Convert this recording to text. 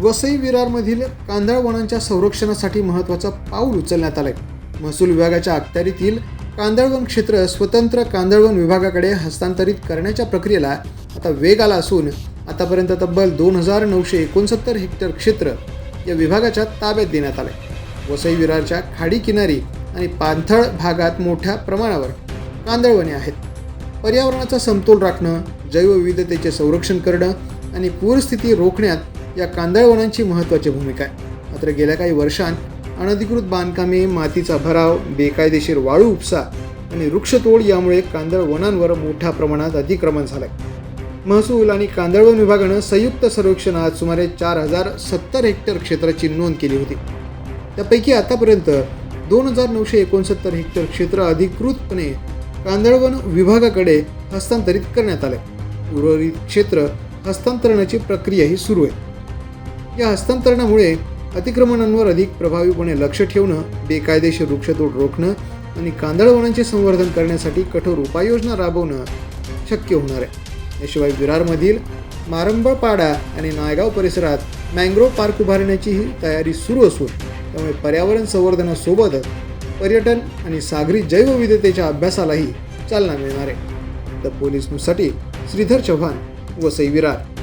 वसई विरारमधील कांदळ वनांच्या संरक्षणासाठी महत्त्वाचं पाऊल उचलण्यात आलंय. महसूल विभागाच्या अखत्यारीतील कांदळवन क्षेत्र स्वतंत्र कांदळवन विभागाकडे हस्तांतरित करण्याच्या प्रक्रियेला आता वेग आला असून आतापर्यंत तब्बल 2969 हेक्टर क्षेत्र या विभागाच्या ताब्यात देण्यात आलंय. वसई विरारच्या खाडी किनारी आणि पाणथळ भागात मोठ्या प्रमाणावर कांदळवने आहेत. पर्यावरणाचा समतोल राखणं, जैवविविधतेचे संरक्षण करणं आणि पूरस्थिती रोखण्यात या कांदळवनांची महत्त्वाची भूमिका आहे. मात्र गेल्या काही वर्षांत अनधिकृत बांधकामे, मातीचा भराव, बेकायदेशीर वाळू उपसा आणि वृक्षतोड यामुळे कांदळवनांवर मोठ्या प्रमाणात अतिक्रमण झालंय. महसूल आणि कांदळवन विभागानं संयुक्त सर्वेक्षणात सुमारे 4070 हेक्टर क्षेत्राची नोंद केली होती. त्यापैकी आतापर्यंत 2969 हेक्टर क्षेत्र अधिकृतपणे कांदळवन विभागाकडे हस्तांतरित करण्यात आले. उर्वरित क्षेत्र हस्तांतरणाची प्रक्रियाही सुरू आहे. या हस्तांतरणामुळे अतिक्रमणांवर अधिक प्रभावीपणे लक्ष ठेवणं, बेकायदेशीर वृक्षतोड रोखणं आणि कांदळवनांचे संवर्धन करण्यासाठी कठोर उपाययोजना राबवणं शक्य होणार आहे. याशिवाय विरारमधील मारंबळपाडा आणि नायगाव परिसरात मँग्रोव्ह पार्क उभारण्याचीही तयारी सुरू असून त्यामुळे पर्यावरण संवर्धनासोबतच पर्यटन आणि सागरी जैवविविधतेच्या अभ्यासालाही चालना मिळणार आहे. द पोलीस न्यूजसाठी श्रीधर चव्हाण, वसई विरार.